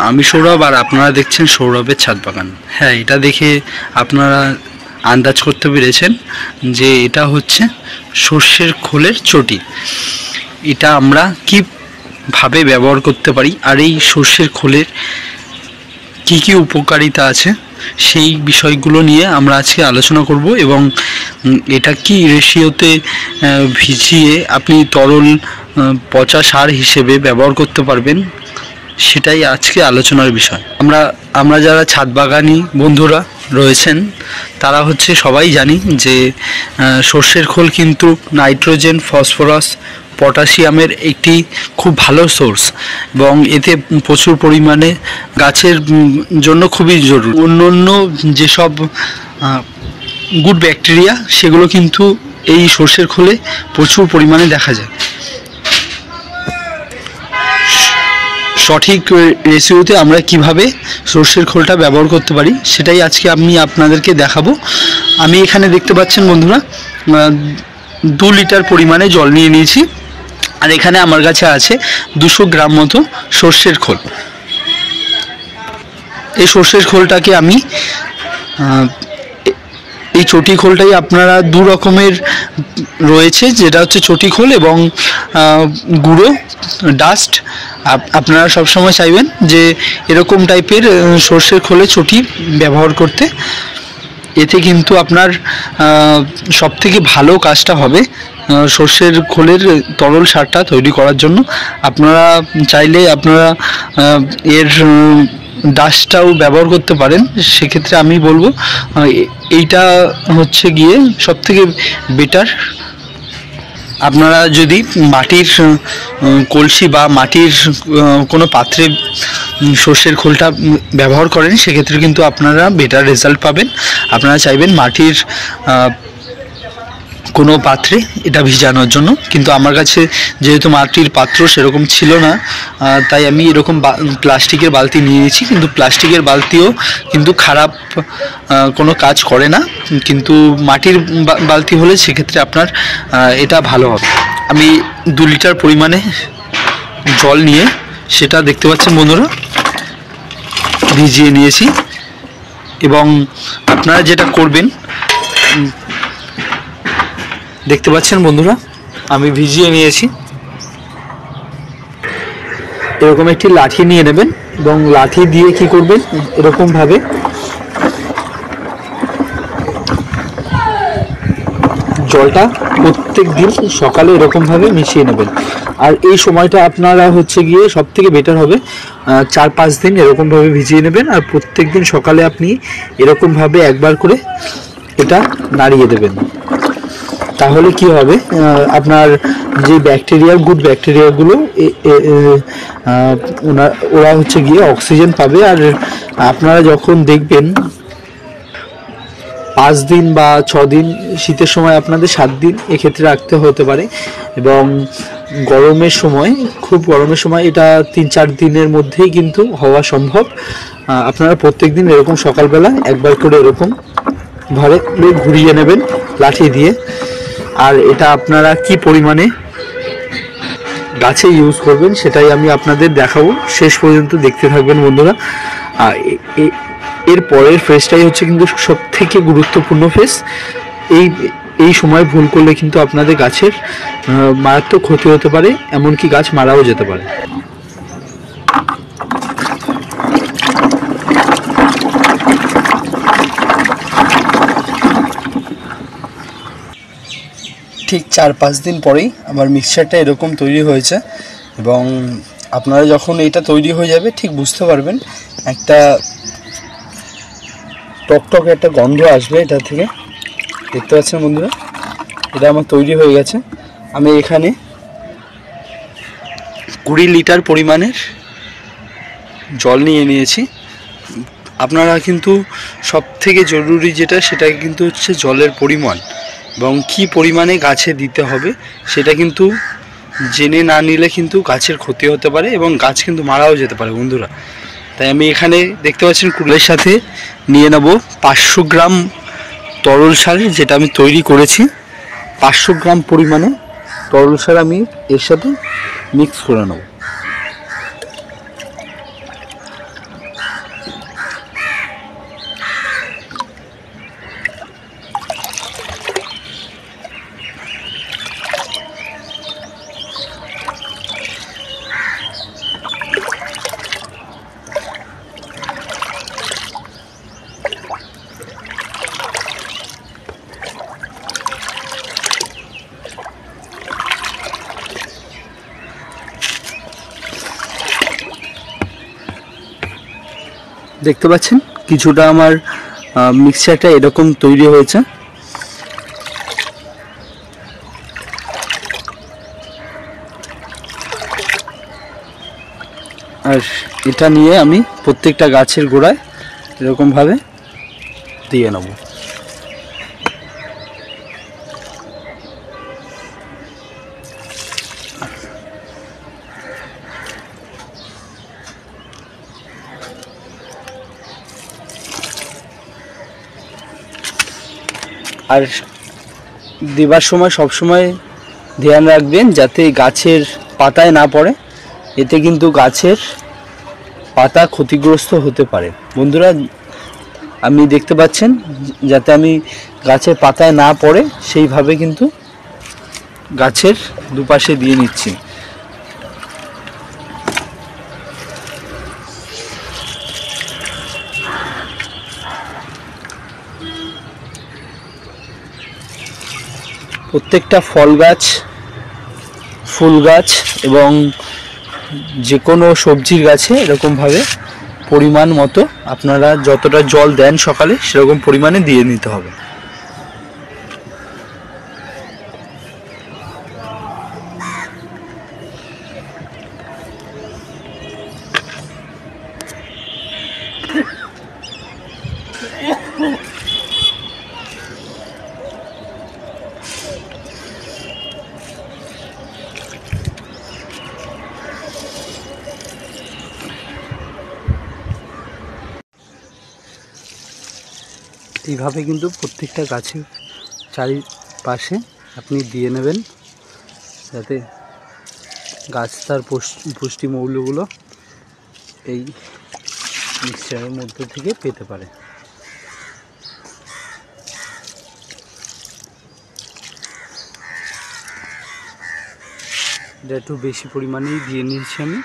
আমি সৌরভ আর আপনারা দেখছেন সৌরভের ছাদ বাগান। হ্যাঁ, এটা দেখে আপনারা আন্দাজ করতে পেরেছেন যে এটা হচ্ছে সর্ষের খোলের চটি। এটা আমরা কীভাবে ব্যবহার করতে পারি আর এই সর্ষের খোলের কি কি উপকারিতা আছে সেই বিষয়গুলো নিয়ে আমরা আজকে আলোচনা করব এবং এটা কি রেশিওতে ভিজিয়ে আপনি তরল পচা সার হিসেবে ব্যবহার করতে পারবেন সেটাই আজকে আলোচনার বিষয়। আমরা যারা ছাদ বাগানি বন্ধুরা রয়েছেন তারা হচ্ছে সবাই জানি যে সর্ষের খোল কিন্তু নাইট্রোজেন, ফসফরাস, পটাশিয়ামের একটি খুব ভালো সোর্স এবং এতে প্রচুর পরিমাণে গাছের জন্য খুবই জরুরি। অন্য যেসব গুড ব্যাকটেরিয়া সেগুলো কিন্তু এই সর্ষের খোলে প্রচুর পরিমাণে দেখা যায়। সঠিক রেশিওতে আমরা কিভাবে সর্ষের খোলটা ব্যবহার করতে পারি সেটাই আজকে আমি আপনাদেরকে দেখাবো। আমি এখানে দেখতে পাচ্ছেন বন্ধুরা 2 লিটার পরিমাণে জল নিয়ে নিয়েছি আর এখানে আমার কাছে আছে 200 গ্রাম মতো সর্ষের খোল। এই সর্ষের খোলটাকে আমি এই চটি খোলটাই আপনারা 2 রকমের রয়েছে, যেটা হচ্ছে চটি খোল এবং গুঁড়ো ডাস্ট। আপনারা সবসময় চাইবেন যে এরকম টাইপের সর্ষের খোলে চটি ব্যবহার করতে। এতে কিন্তু আপনার সবথেকে ভালো কাজটা হবে সর্ষের খোলের তরল সারটা তৈরি করার জন্য। আপনারা চাইলে আপনারা এর ডাস্টটাও ব্যবহার করতে পারেন। সেক্ষেত্রে আমি বলবো এইটা হচ্ছে গিয়ে সবথেকে বেটার। আপনারা যদি মাটির কলসি বা মাটির কোনো পাত্রে সর্ষের খোলটা ব্যবহার করেন সেক্ষেত্রে কিন্তু আপনারা বেটার রেজাল্ট পাবেন। আপনারা চাইবেন মাটির কোনো পাত্রে এটা ভিজানোর জন্য, কিন্তু আমার কাছে যেহেতু মাটির পাত্র সেরকম ছিল না তাই আমি এরকম প্লাস্টিকের বালতি নিয়ে নিয়েছি। কিন্তু প্লাস্টিকের বালতিও কিন্তু খারাপ কোনো কাজ করে না, কিন্তু মাটির বালতি হলে সেক্ষেত্রে আপনার এটা ভালো হবে। আমি 2 লিটার পরিমাণে জল নিয়ে সেটা দেখতে পাচ্ছেন বন্ধুরা ভিজিয়ে নিয়েছি এবং আপনারা যেটা করবেন দেখতে পাচ্ছেন বন্ধুরা আমি ভিজিয়ে নিয়েছি। এরকম একটি লাঠি নিয়ে নেবেন এবং লাঠি দিয়ে কি করবেন এরকম ভাবে জলটা প্রত্যেক দিন সকালে এরকম ভাবে মিশিয়ে নেবেন। আর এই সময়টা আপনারা হচ্ছে গিয়ে সব থেকে বেটার হবে 4-5 দিন এরকম ভাবে ভিজিয়ে নেবেন আর প্রত্যেক দিন সকালে আপনি এরকম ভাবে একবার করে এটা নাড়িয়ে দেবেন। তাহলে কি হবে আপনার যে গুড ব্যাকটেরিয়াগুলো ওরা হচ্ছে গিয়ে অক্সিজেন পাবে। আর আপনারা যখন দেখবেন 5 দিন বা 6 দিন, শীতের সময় আপনাদের 7 দিন এক্ষেত্রে রাখতে হতে পারে এবং গরমের সময় এটা 3-4 দিনের মধ্যেই কিন্তু হওয়া সম্ভব। আপনারা প্রত্যেক দিন এরকম সকালবেলা একবার করে এরকম ভাবে ঘুরিয়ে নেবেন লাঠি দিয়ে। আর এটা আপনারা কি পরিমাণে গাছে ইউজ করবেন সেটাই আমি আপনাদের দেখাবো, শেষ পর্যন্ত দেখতে থাকবেন বন্ধুরা। এর পরের ফেজটাই হচ্ছে কিন্তু সব থেকে গুরুত্বপূর্ণ ফেজ। এই সময় ভুল করলে কিন্তু আপনাদের গাছের মারাত্মক ক্ষতি হতে পারে, এমনকি গাছ মারাও যেতে পারে। ঠিক 4-5 দিন পরেই আমার মিক্সচারটা এরকম তৈরি হয়েছে এবং আপনারা যখন এটা তৈরি হয়ে যাবে ঠিক বুঝতে পারবেন একটা টকটকে একটা গন্ধ আসবে এটা থেকে। দেখতে পাচ্ছেন বন্ধুরা এটা আমার তৈরি হয়ে গেছে। আমি এখানে 20 লিটার পরিমাণের জল নিয়ে নিয়েছি। আপনারা কিন্তু সব থেকে জরুরি যেটা সেটা কিন্তু হচ্ছে জলের পরিমাণ এবং কি পরিমাণে গাছে দিতে হবে সেটা কিন্তু জেনে না নিলে কিন্তু গাছের ক্ষতি হতে পারে এবং গাছ কিন্তু মারাও যেতে পারে বন্ধুরা। তাই আমি এখানে দেখতে পাচ্ছেন কুলের সাথে নিয়ে নেব 500 গ্রাম তরল সার, যেটা আমি তৈরি করেছি। 500 গ্রাম পরিমাণে তরল সার আমি এর সাথে মিক্স করে নেব। দেখতে পাচ্ছেন কিছুটা আমার মিক্সচারটা এরকম তৈরি হয়েছে। আর এটা নিয়ে আমি প্রত্যেকটা গাছের গোড়ায় এরকমভাবে দিয়ে নেব। আর দেবার সময় সবসময় ধ্যান রাখবেন যাতে গাছের পাতায় না পড়ে, এতে কিন্তু গাছের পাতা ক্ষতিগ্রস্ত হতে পারে। বন্ধুরা আমি দেখতে পাচ্ছেন যাতে আমি গাছের পাতায় না পড়ে সেইভাবে কিন্তু গাছের দুপাশে দিয়ে নিচ্ছি। প্রত্যেকটা ফল গাছ, ফুল গাছ এবং যে কোনো সবজির গাছে এরকমভাবে পরিমাণ মতো আপনারা যতটা জল দেন সকালে সেরকম পরিমাণে দিয়ে নিতে হবে। এইভাবে কিন্তু প্রত্যেকটা গাছের চারিপাশে আপনি দিয়ে নেবেন যাতে গাছ তার পুষ্টি মৌলগুলো এই মিক্সচারের মধ্যে থেকে পেতে পারে। এটা একটু বেশি পরিমাণেই দিয়ে নিয়েছি আমি।